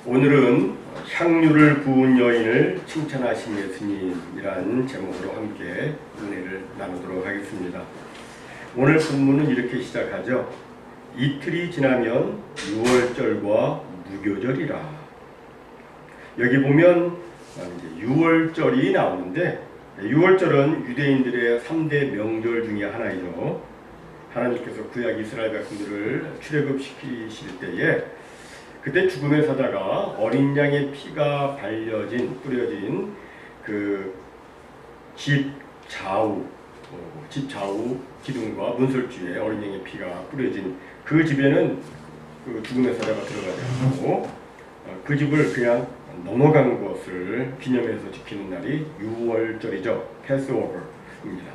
오늘은 향유를 부은 여인을 칭찬하신 예수님이라는 제목으로 함께 은혜를 나누도록 하겠습니다. 오늘 본문은 이렇게 시작하죠. 이틀이 지나면 유월절과 무교절이라. 여기 보면 이제 유월절이 나오는데, 유월절은 유대인들의 3대 명절 중에 하나이죠. 하나님께서 구약 이스라엘 백성들을 출애굽시키실 때에 그때 죽음의 사자가 어린 양의 피가 뿌려진 그 집 좌우 기둥과 문설주에 어린 양의 피가 뿌려진 그 집에는 그 죽음의 사자가 들어가지 않고 그 집을 그냥 넘어간 것을 기념해서 지키는 날이 유월절이죠. 패스오버입니다.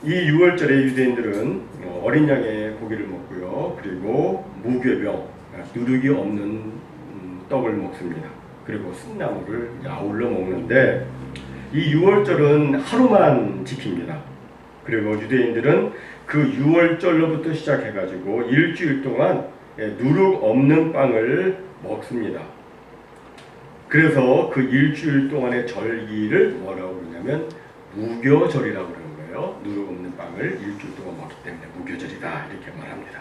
이 유월절에 유대인들은 어린 양의 고기를 먹고요. 그리고 무교병, 누룩이 없는 떡을 먹습니다. 그리고 쓴나물을 아울러 먹는데, 이 유월절은 하루만 지킵니다. 그리고 유대인들은 그 유월절로부터 시작해가지고 일주일 동안 누룩 없는 빵을 먹습니다. 그래서 그 일주일 동안의 절기를 뭐라고 그러냐면 무교절이라고 그러는 거예요. 누룩 없는 빵을 일주일 동안 먹기 때문에 무교절이다, 이렇게 말합니다.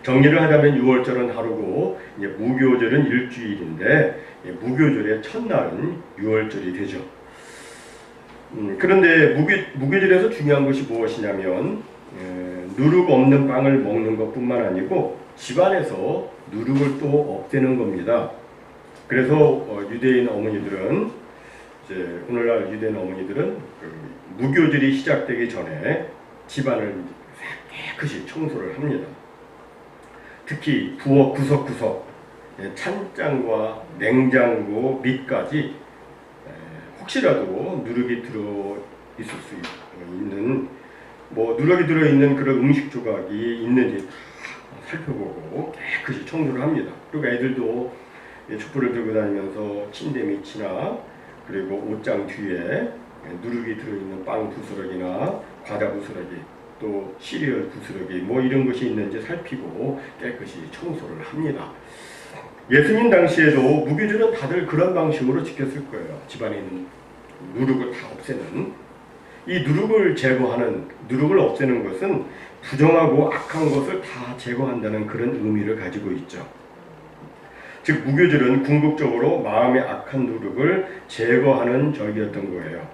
정리를 하자면 유월절은 하루고 이제 무교절은 일주일인데, 무교절의 첫날은 유월절이 되죠. 그런데 무교절에서 중요한 것이 무엇이냐면 누룩 없는 빵을 먹는 것뿐만 아니고 집안에서 누룩을 또 없애는 겁니다. 그래서 유대인 어머니들은, 오늘날 유대인 어머니들은 무교절이 시작되기 전에 집안을 깨끗이 청소를 합니다. 특히 부엌 구석구석, 찬장과 냉장고 밑까지 혹시라도 누룩이 들어 있을 수 있는, 누룩이 들어있는 그런 음식 조각이 있는지 살펴보고 깨끗이 청소를 합니다. 그리고 애들도 촛불을 들고 다니면서 침대 밑이나 그리고 옷장 뒤에 누룩이 들어있는 빵 부스러기나 과자 부스러기, 또 시리얼 부스러기 이런 것이 있는지 살피고 깨끗이 청소를 합니다. 예수님 당시에도 무교절은 다들 그런 방식으로 지켰을 거예요. 집안에 있는 누룩을 다 없애는, 이 누룩을 없애는 것은 부정하고 악한 것을 다 제거한다는 그런 의미를 가지고 있죠. 즉 무교절은 궁극적으로 마음의 악한 누룩을 제거하는 절기였던 거예요.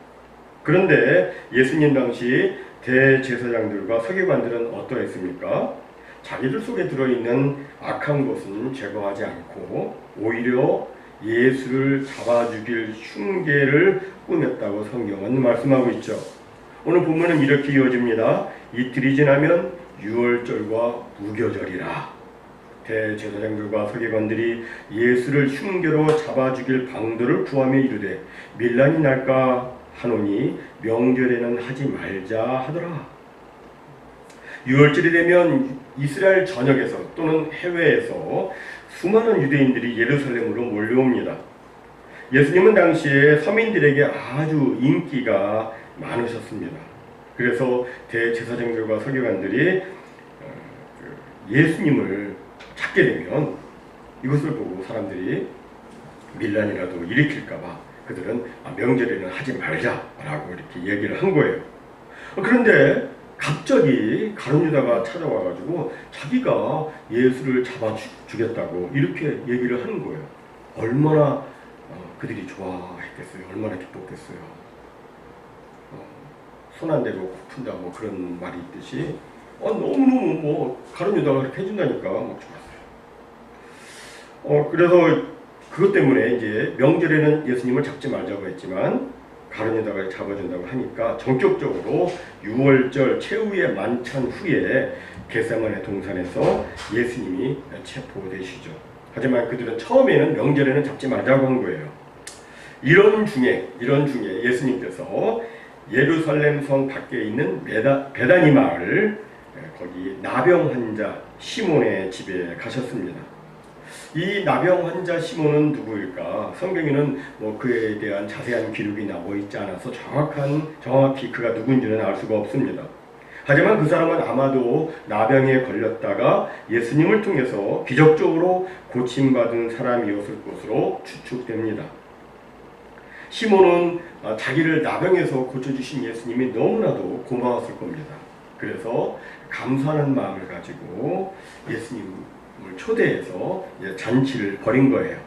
그런데 예수님 당시 대제사장들과 서기관들은 어떠했습니까? 자기들 속에 들어있는 악한 것은 제거하지 않고 오히려 예수를 잡아 죽일 흉계를 꾸몄다고 성경은 말씀하고 있죠. 오늘 본문은 이렇게 이어집니다. 이틀이 지나면 유월절과 무교절이라. 대제사장들과 서기관들이 예수를 흉계로 잡아 죽일 방도를 구하며 이르되 밀란이 날까 하노니 명절에는 하지 말자 하더라. 유월절이 되면 이스라엘 전역에서 또는 해외에서 수많은 유대인들이 예루살렘으로 몰려옵니다. 예수님은 당시에 서민들에게 아주 인기가 많으셨습니다. 그래서 대제사장들과 서기관들이 예수님을 찾게 되면 이것을 보고 사람들이 밀란이라도 일으킬까봐 그들은 명절에는 하지 말자라고 이렇게 얘기를 한 거예요. 그런데 갑자기 가룟 유다가 찾아와가지고 자기가 예수를 잡아 죽였다고 이렇게 얘기를 하는 거예요. 얼마나 그들이 좋아했겠어요. 얼마나 기뻤겠어요. 손 안 대고 코 푼다 그런 말이 있듯이 너무너무 가룟 유다가 그렇게 해준다니까 막 좋았어요. 그래서 그것 때문에 이제 명절에는 예수님을 잡지 말자고 했지만 가룟 유다가 잡아준다고 하니까 전격적으로 유월절 최후의 만찬 후에 겟세마네 동산에서 예수님이 체포되시죠. 하지만 그들은 처음에는 명절에는 잡지 말자고 한 거예요. 이런 중에 예수님께서 예루살렘 성 밖에 있는 베다니 마을, 거기 나병 환자 시몬의 집에 가셨습니다. 이 나병 환자 시몬은 누구일까? 성경에는 그에 대한 자세한 기록이 나와 있지 않아서 정확히 그가 누구인지는 알 수가 없습니다. 하지만 그 사람은 아마도 나병에 걸렸다가 예수님을 통해서 기적적으로 고침받은 사람이었을 것으로 추측됩니다. 시몬은 자기를 나병에서 고쳐주신 예수님이 너무나도 고마웠을 겁니다. 그래서 감사하는 마음을 가지고 예수님을 초대해서 잔치를 벌인 거예요.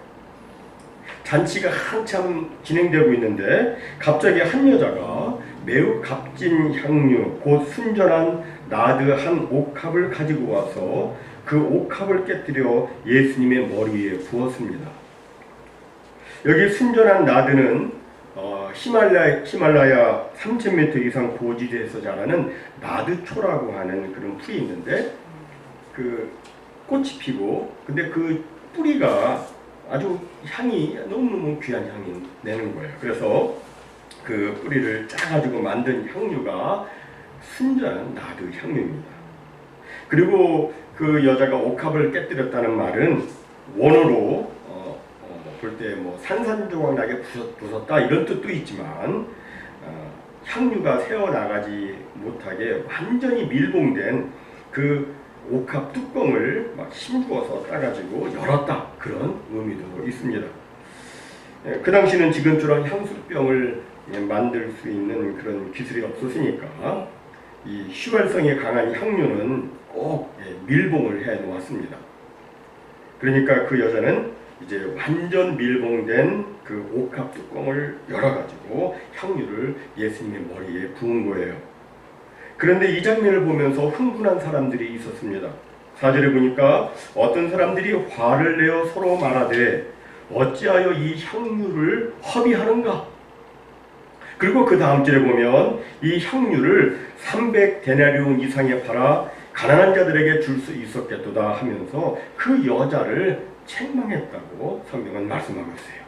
잔치가 한참 진행되고 있는데 갑자기 한 여자가 매우 값진 향유, 곧 순전한 나드 한 옥합을 가지고 와서 그 옥합을 깨뜨려 예수님의 머리에 부었습니다. 여기 순전한 나드는 히말라야 3000m 이상 고지대에서 자라는 나드초라고 하는 그런 풀이 있는데 그 꽃이 피고 근데 그 뿌리가 아주 향이 너무너무 귀한 향이 내는 거예요. 그래서 그 뿌리를 짜가지고 만든 향유가 순전한 나드 향유입니다. 그리고 그 여자가 옥합을 깨뜨렸다는 말은 원어로 볼 때 뭐 산산조각 나게 부쉈다 이런 뜻도 있지만 향유가 새어나가지 못하게 완전히 밀봉된 그 옥합 뚜껑을 막 힘주어서 따가지고 열었다 그런 의미도 있습니다. 그 당시는 지금처럼 향수병을 만들 수 있는 그런 기술이 없었으니까 이 휘발성이 강한 향유는 꼭 밀봉을 해 놓았습니다. 그러니까 그 여자는 이제 완전 밀봉된 그 옥합 뚜껑을 열어가지고 향유를 예수님의 머리에 부은 거예요. 그런데 이 장면을 보면서 흥분한 사람들이 있었습니다. 4절에 보니까 어떤 사람들이 화를 내어 서로 말하되 어찌하여 이 향유를 허비하는가? 그리고 그 다음 절에 보면 이 향유를 300데나리온 이상에 팔아 가난한 자들에게 줄 수 있었겠도다 하면서 그 여자를 책망했다고 성경은 말씀하고 있어요.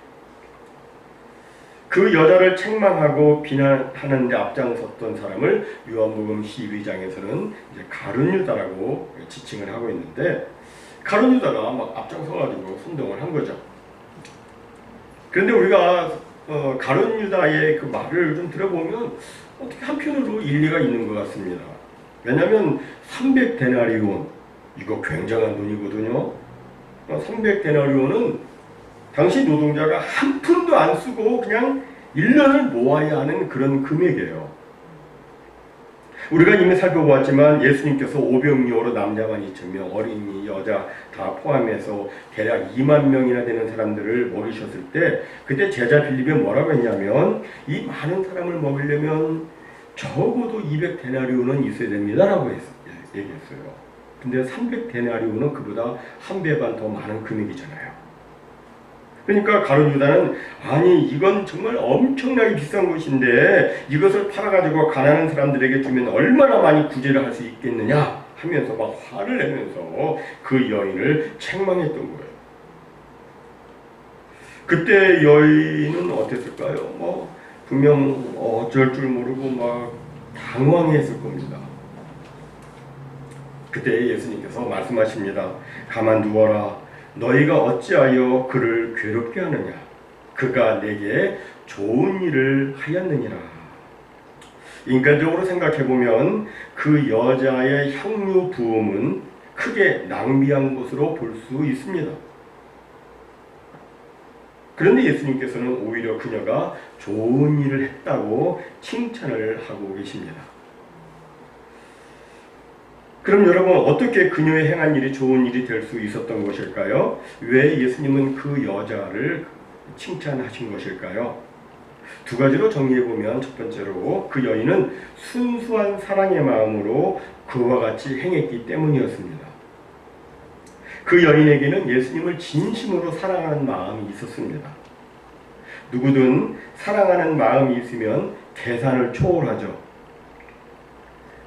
그 여자를 책망하고 비난하는 데 앞장섰던 사람을 요한복음 12장에서는 이제 가룟유다라고 지칭을 하고 있는데 가룟유다가 막 앞장서가지고 선동을 한 거죠. 그런데 우리가 가룟유다의 그 말을 좀 들어보면 어떻게 한편으로 일리가 있는 것 같습니다. 왜냐하면 300데나리온 이거 굉장한 돈이거든요. 300데나리온은 당시 노동자가 한 푼도 안 쓰고 그냥 1년을 모아야 하는 그런 금액이에요. 우리가 이미 살펴보았지만 예수님께서 오병이어로 남자만 2,000명, 어린이, 여자 다 포함해서 대략 2만 명이나 되는 사람들을 먹이셨을 때 그때 제자 빌립이 뭐라고 했냐면 이 많은 사람을 먹이려면 적어도 200데나리온은 있어야 됩니다라고 얘기했어요. 근데 300데나리온은 그보다 한 배 반 더 많은 금액이잖아요. 그러니까 가룟유다는 아니 이건 정말 엄청나게 비싼 것인데 이것을 팔아가지고 가난한 사람들에게 주면 얼마나 많이 구제를 할 수 있겠느냐 하면서 막 화를 내면서 그 여인을 책망했던 거예요. 그때 여인은 어땠을까요? 뭐 분명 어쩔 줄 모르고 막 당황했을 겁니다. 그때 예수님께서 말씀하십니다. 가만두어라. 너희가 어찌하여 그를 괴롭게 하느냐? 그가 내게 좋은 일을 하였느니라. 인간적으로 생각해보면 그 여자의 향유 부음은 크게 낭비한 것으로 볼 수 있습니다. 그런데 예수님께서는 오히려 그녀가 좋은 일을 했다고 칭찬을 하고 계십니다. 그럼 여러분 어떻게 그녀의 행한 일이 좋은 일이 될 수 있었던 것일까요? 왜 예수님은 그 여자를 칭찬하신 것일까요? 두 가지로 정리해보면 첫 번째로 그 여인은 순수한 사랑의 마음으로 그와 같이 행했기 때문이었습니다. 그 여인에게는 예수님을 진심으로 사랑하는 마음이 있었습니다. 누구든 사랑하는 마음이 있으면 계산을 초월하죠.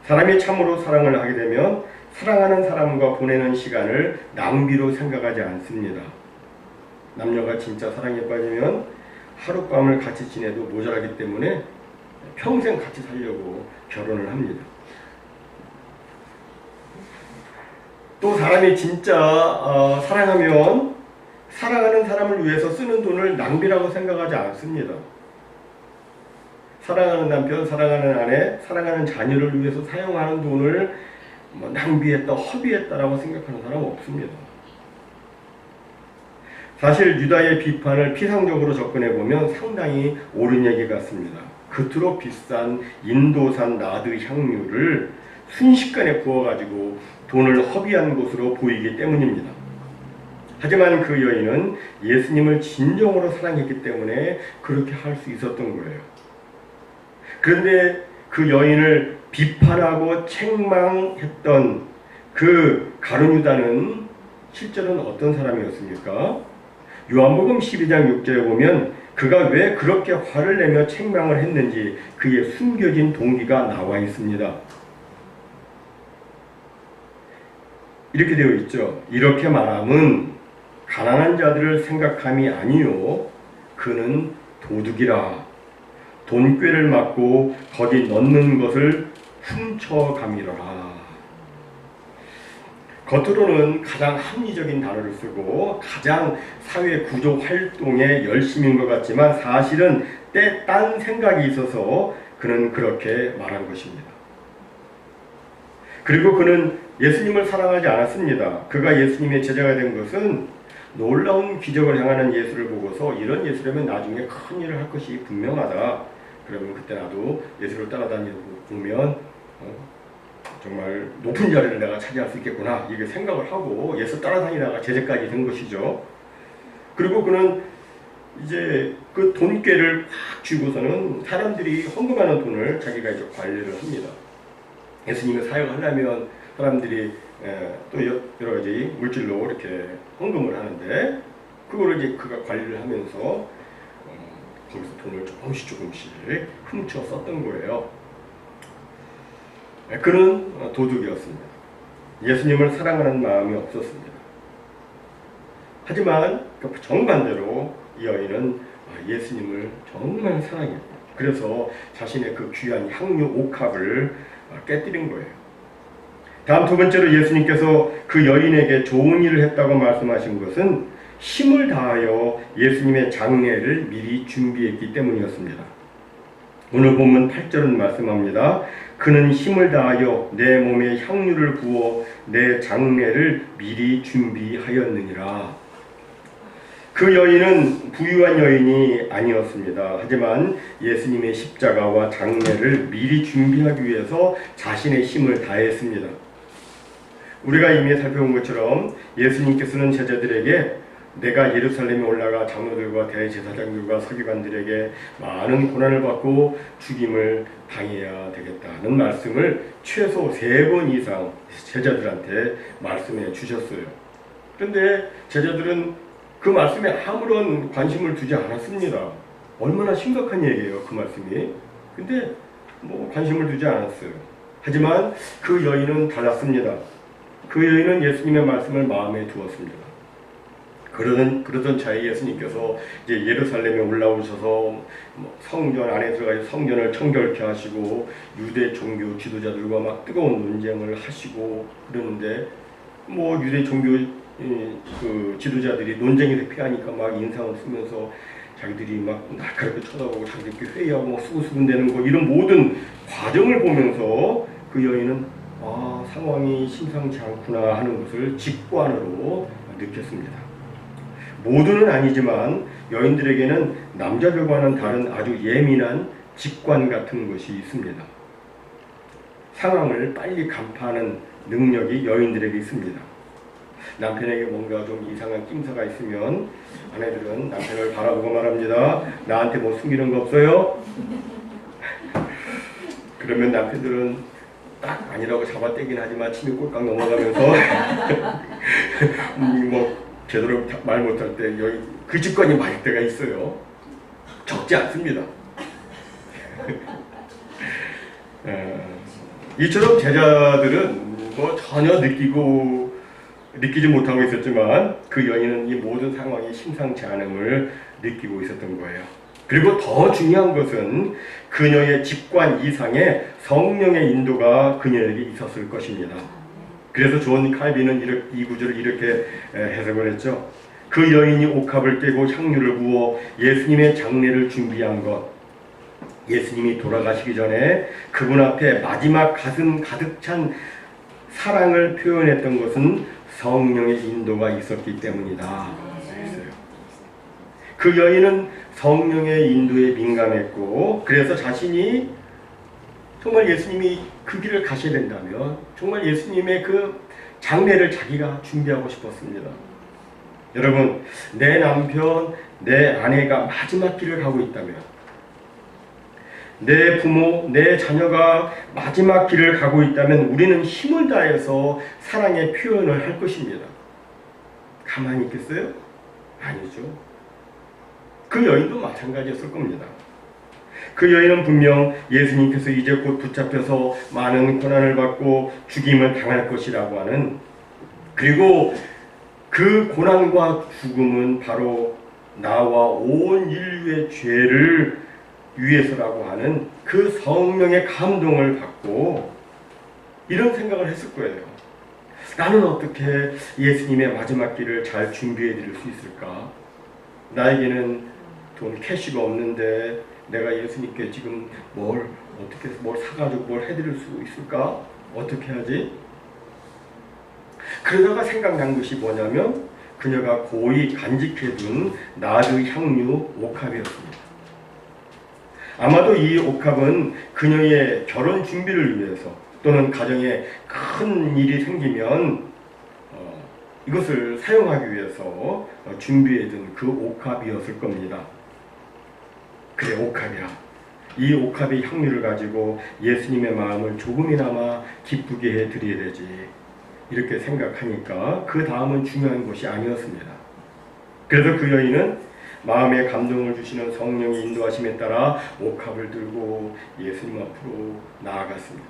사람이 참으로 사랑을 하게 되면 사랑하는 사람과 보내는 시간을 낭비로 생각하지 않습니다. 남녀가 진짜 사랑에 빠지면 하룻밤을 같이 지내도 모자라기 때문에 평생 같이 살려고 결혼을 합니다. 또 사람이 진짜 사랑하면 사랑하는 사람을 위해서 쓰는 돈을 낭비라고 생각하지 않습니다. 사랑하는 남편, 사랑하는 아내, 사랑하는 자녀를 위해서 사용하는 돈을 뭐 낭비했다, 허비했다라고 생각하는 사람은 없습니다. 사실 유다의 비판을 피상적으로 접근해 보면 상당히 옳은 얘기 같습니다. 그토록 비싼 인도산 나드 향유를 순식간에 부어가지고 돈을 허비한 것으로 보이기 때문입니다. 하지만 그 여인은 예수님을 진정으로 사랑했기 때문에 그렇게 할 수 있었던 거예요. 그런데 그 여인을 비판하고 책망했던 그 가룟 유다는 실제로는 어떤 사람이었습니까? 요한복음 12장 6절에 보면 그가 왜 그렇게 화를 내며 책망을 했는지 그의 숨겨진 동기가 나와 있습니다. 이렇게 되어 있죠. 이렇게 말함은 가난한 자들을 생각함이 아니요 그는 도둑이라 돈꾀를 맞고 거기 넣는 것을 훔쳐감이로라. 겉으로는 가장 합리적인 단어를 쓰고 가장 사회 구조 활동에 열심인 것 같지만 사실은 딴 생각이 있어서 그는 그렇게 말한 것입니다. 그리고 그는 예수님을 사랑하지 않았습니다. 그가 예수님의 제자가 된 것은 놀라운 기적을 행하는 예수를 보고서 이런 예수라면 나중에 큰 일을 할 것이 분명하다. 그러면 그때 나도 예수를 따라다니고 보면 정말 높은 자리를 내가 차지할 수 있겠구나 이게 생각을 하고 예수 따라다니다가 제자까지 된 것이죠. 그리고 그는 이제 그 돈꾀를 확 쥐고서는 사람들이 헌금하는 돈을 자기가 이제 관리를 합니다. 예수님의 사역을 하려면 사람들이 또 여러 가지 물질로 이렇게 헌금을 하는데 그거를 이제 그가 관리를 하면서 거기서 돈을 조금씩 훔쳐 썼던 거예요. 그는 도둑이었습니다. 예수님을 사랑하는 마음이 없었습니다. 하지만 정반대로 이 여인은 예수님을 정말 사랑했고 그래서 자신의 그 귀한 향유 옥합을 깨뜨린 거예요. 다음 두 번째로 예수님께서 그 여인에게 좋은 일을 했다고 말씀하신 것은 힘을 다하여 예수님의 장례를 미리 준비했기 때문이었습니다. 오늘 본문 8절은 말씀합니다. 그는 힘을 다하여 내 몸에 향유를 부어 내 장례를 미리 준비하였느니라. 그 여인은 부유한 여인이 아니었습니다. 하지만 예수님의 십자가와 장례를 미리 준비하기 위해서 자신의 힘을 다했습니다. 우리가 이미 살펴본 것처럼 예수님께서는 제자들에게 내가 예루살렘에 올라가 장로들과 대제사장들과 서기관들에게 많은 고난을 받고 죽임을 당해야 되겠다는 말씀을 최소 3번 이상 제자들한테 말씀해 주셨어요. 그런데 제자들은 그 말씀에 아무런 관심을 두지 않았습니다. 얼마나 심각한 얘기예요, 그 말씀이. 근데 뭐 관심을 두지 않았어요. 하지만 그 여인은 달랐습니다. 그 여인은 예수님의 말씀을 마음에 두었습니다. 그러던 차에 예수님께서 이제 예루살렘에 올라오셔서 성전 안에 들어가서 성전을 청결케 하시고 유대 종교 지도자들과 막 뜨거운 논쟁을 하시고 그러는데 뭐 유대 종교 그 지도자들이 논쟁이 대피하니까 막 인상을 쓰면서 자기들이 막 날카롭게 쳐다보고 자기들끼리 회의하고 막 수근수근대는 거 이런 모든 과정을 보면서 그 여인은 상황이 심상치 않구나 하는 것을 직관으로 느꼈습니다. 모두는 아니지만 여인들에게는 남자들과는 다른 아주 예민한 직관 같은 것이 있습니다. 상황을 빨리 간파하는 능력이 여인들에게 있습니다. 남편에게 뭔가 좀 이상한 낌새가 있으면 아내들은 남편을 바라보고 말합니다. 나한테 뭐 숨기는 거 없어요? 그러면 남편들은 딱 아니라고 잡아떼긴 하지만 침이 꼴깍 넘어가면서 뭐 제대로 말 못할 때 여기 그 직관이 맞을 때가 있어요. 적지 않습니다. 이처럼 제자들은 뭐 전혀 느끼지 못하고 있었지만 그 여인은 이 모든 상황이 심상치 않음을 느끼고 있었던 거예요. 그리고 더 중요한 것은 그녀의 직관 이상의 성령의 인도가 그녀에게 있었을 것입니다. 그래서 존 칼빈은 이 구절을 이렇게 해석을 했죠. 그 여인이 옥합을 깨고 향유를 부어 예수님의 장례를 준비한 것. 예수님이 돌아가시기 전에 그분 앞에 마지막 가슴 가득 찬 사랑을 표현했던 것은 성령의 인도가 있었기 때문이다. 그 여인은 성령의 인도에 민감했고, 그래서 자신이 정말 예수님이 그 길을 가셔야 된다면 정말 예수님의 그 장례를 자기가 준비하고 싶었습니다. 여러분, 내 남편, 내 아내가 마지막 길을 가고 있다면, 내 부모, 내 자녀가 마지막 길을 가고 있다면 우리는 힘을 다해서 사랑의 표현을 할 것입니다. 가만히 있겠어요? 아니죠. 그 여인도 마찬가지였을 겁니다. 그 여인은 분명 예수님께서 이제 곧 붙잡혀서 많은 고난을 받고 죽임을 당할 것이라고 하는, 그리고 그 고난과 죽음은 바로 나와 온 인류의 죄를 위해서라고 하는 그 성령의 감동을 받고 이런 생각을 했을 거예요. 나는 어떻게 예수님의 마지막 길을 잘 준비해 드릴 수 있을까? 나에게는 돈 캐시가 없는데 내가 예수님께 지금 뭘 사가지고 뭘 해드릴 수 있을까? 어떻게 하지? 그러다가 생각난 것이 뭐냐면 그녀가 고이 간직해둔 나드 향유 옥합이었습니다. 아마도 이 옥합은 그녀의 결혼 준비를 위해서 또는 가정에 큰 일이 생기면 이것을 사용하기 위해서 준비해둔 그 옥합이었을 겁니다. 그래, 옥합이야. 이 옥합의 향유를 가지고 예수님의 마음을 조금이나마 기쁘게 해드려야 되지. 이렇게 생각하니까 그 다음은 중요한 것이 아니었습니다. 그래서 그 여인은 마음에 감동을 주시는 성령의 인도하심에 따라 옥합을 들고 예수님 앞으로 나아갔습니다.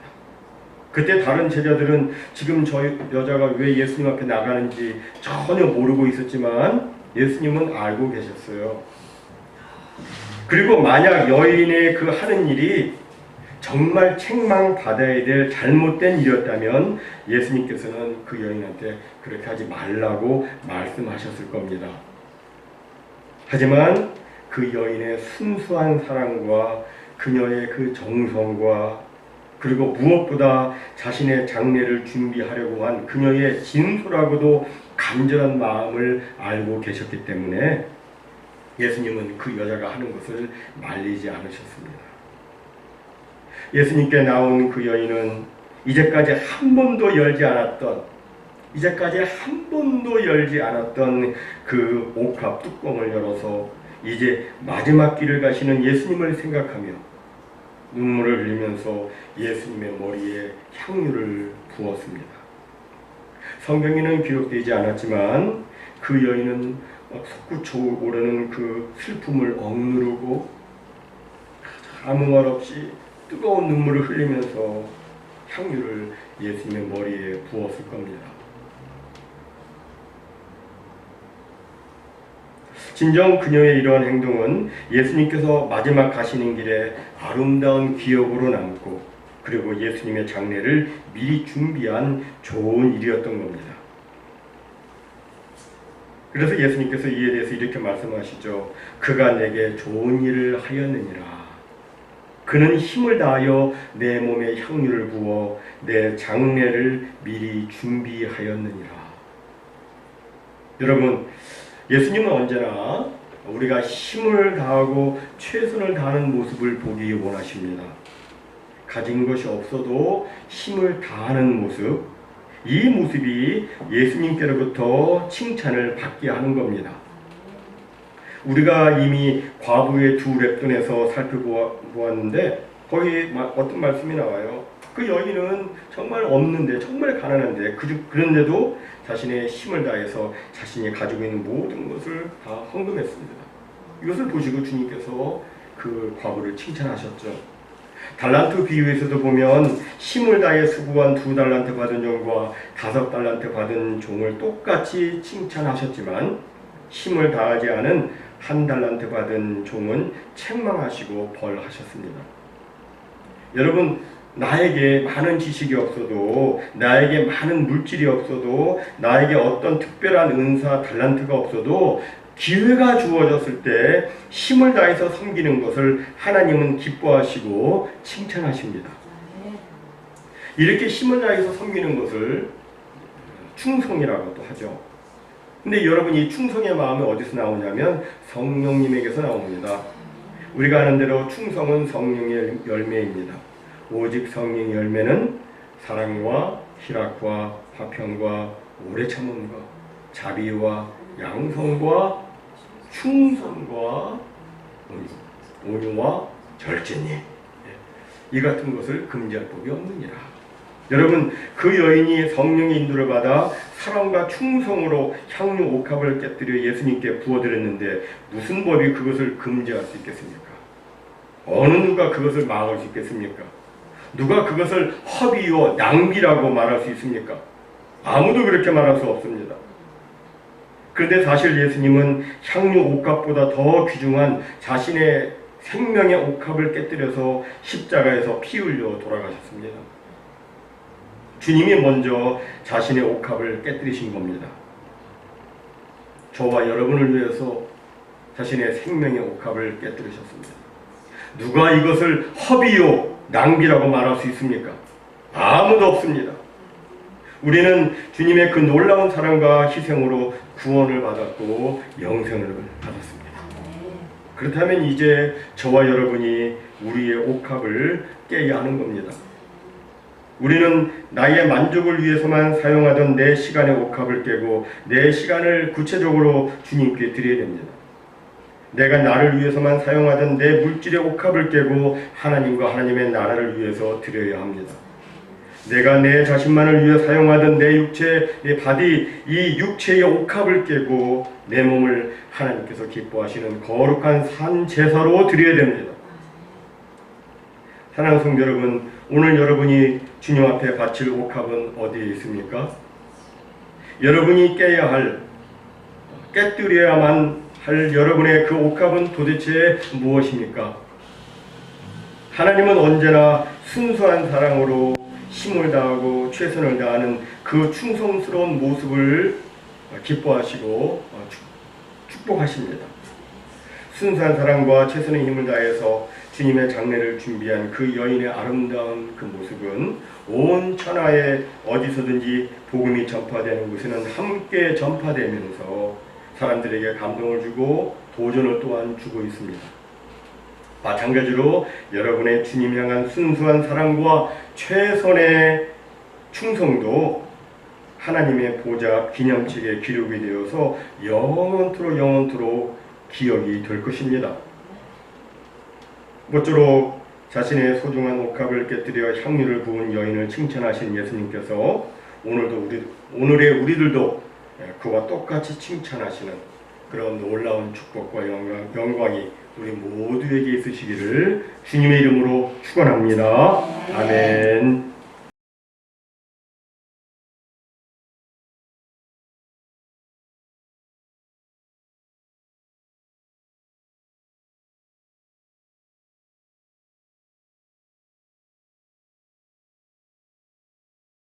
그때 다른 제자들은 지금 저 여자가 왜 예수님 앞에 나가는지 전혀 모르고 있었지만 예수님은 알고 계셨어요. 그리고 만약 여인의 그 하는 일이 정말 책망받아야 될 잘못된 일이었다면 예수님께서는 그 여인한테 그렇게 하지 말라고 말씀하셨을 겁니다. 하지만 그 여인의 순수한 사랑과 그녀의 그 정성과 그리고 무엇보다 자신의 장례를 준비하려고 한 그녀의 진솔하고도 간절한 마음을 알고 계셨기 때문에 예수님은 그 여자가 하는 것을 말리지 않으셨습니다. 예수님께 나온 그 여인은 이제까지 한 번도 열지 않았던 그 옥합 뚜껑을 열어서 이제 마지막 길을 가시는 예수님을 생각하며 눈물을 흘리면서 예수님의 머리에 향유를 부었습니다. 성경에는 기록되지 않았지만 그 여인은 솟구쳐 오르는 그 슬픔을 억누르고 아무 말 없이 뜨거운 눈물을 흘리면서 향유를 예수님의 머리에 부었을 겁니다. 진정 그녀의 이러한 행동은 예수님께서 마지막 가시는 길에 아름다운 기억으로 남고 그리고 예수님의 장례를 미리 준비한 좋은 일이었던 겁니다. 그래서 예수님께서 이에 대해서 이렇게 말씀하시죠. 그가 내게 좋은 일을 하였느니라. 그는 힘을 다하여 내 몸에 향유를 부어 내 장례를 미리 준비하였느니라. 여러분, 예수님은 언제나 우리가 힘을 다하고 최선을 다하는 모습을 보기 원하십니다. 가진 것이 없어도 힘을 다하는 모습, 이 모습이 예수님께로부터 칭찬을 받게 하는 겁니다. 우리가 이미 과부의 두 랩돈에서 살펴보았는데 거기 어떤 말씀이 나와요. 그 여인은 정말 없는데 정말 가난한데 그런데도 자신의 힘을 다해서 자신이 가지고 있는 모든 것을 다 헌금했습니다. 이것을 보시고 주님께서 그 과부를 칭찬하셨죠. 달란트 비유에서도 보면 힘을 다해 수고한 2달란트 받은 종과 5달란트 받은 종을 똑같이 칭찬하셨지만 힘을 다하지 않은 1달란트 받은 종은 책망하시고 벌하셨습니다. 여러분, 나에게 많은 지식이 없어도, 나에게 많은 물질이 없어도, 나에게 어떤 특별한 은사, 달란트가 없어도 기회가 주어졌을 때 힘을 다해서 섬기는 것을 하나님은 기뻐하시고 칭찬하십니다. 이렇게 힘을 다해서 섬기는 것을 충성이라고 또 하죠. 근데 여러분, 이 충성의 마음이 어디서 나오냐면 성령님에게서 나옵니다. 우리가 아는 대로 충성은 성령의 열매입니다. 오직 성령의 열매는 사랑과 희락과 화평과 오래 참음과 자비와 양성과 충성과 온유와 절제니, 이 같은 것을 금지할 법이 없느니라. 여러분, 그 여인이 성령의 인도를 받아 사랑과 충성으로 향유 옥합을 깨뜨려 예수님께 부어드렸는데 무슨 법이 그것을 금지할 수 있겠습니까? 어느 누가 그것을 막을 수 있겠습니까? 누가 그것을 허비요 낭비라고 말할 수 있습니까? 아무도 그렇게 말할 수 없습니다. 그런데 사실 예수님은 향유 옥합보다 더 귀중한 자신의 생명의 옥합을 깨뜨려서 십자가에서 피 흘려 돌아가셨습니다. 주님이 먼저 자신의 옥합을 깨뜨리신 겁니다. 저와 여러분을 위해서 자신의 생명의 옥합을 깨뜨리셨습니다. 누가 이것을 허비요 낭비라고 말할 수 있습니까? 아무도 없습니다. 우리는 주님의 그 놀라운 사랑과 희생으로 구원을 받았고 영생을 받았습니다. 그렇다면 이제 저와 여러분이 우리의 옥합을 깨야 하는 겁니다. 우리는 나의 만족을 위해서만 사용하던 내 시간의 옥합을 깨고 내 시간을 구체적으로 주님께 드려야 됩니다. 내가 나를 위해서만 사용하던 내 물질의 옥합을 깨고 하나님과 하나님의 나라를 위해서 드려야 합니다. 내가 내 자신만을 위해 사용하던 내 육체, 내 바디, 이 육체의 옥합을 깨고 내 몸을 하나님께서 기뻐하시는 거룩한 산 제사로 드려야 됩니다. 사랑하는 성도 여러분, 오늘 여러분이 주님 앞에 바칠 옥합은 어디에 있습니까? 여러분이 깨야 할, 깨뜨려야만 할 여러분의 그 옥합은 도대체 무엇입니까? 하나님은 언제나 순수한 사랑으로 힘을 다하고 최선을 다하는 그 충성스러운 모습을 기뻐하시고 축복하십니다. 순수한 사랑과 최선의 힘을 다해서 주님의 장례를 준비한 그 여인의 아름다운 그 모습은 온 천하에 어디서든지 복음이 전파되는 곳에는 함께 전파되면서 사람들에게 감동을 주고 도전을 또한 주고 있습니다. 마찬가지로 여러분의 주님 향한 순수한 사랑과 최선의 충성도 하나님의 보좌 기념책에 기록이 되어서 영원토록 기억이 될 것입니다. 모쪼록 자신의 소중한 옥합을 깨뜨려 향유를 부은 여인을 칭찬하신 예수님께서 오늘의 우리들도 그와 똑같이 칭찬하시는 그런 놀라운 축복과 영광이 우리 모두에게 있으시기를 주님의 이름으로 축원합니다. 아멘.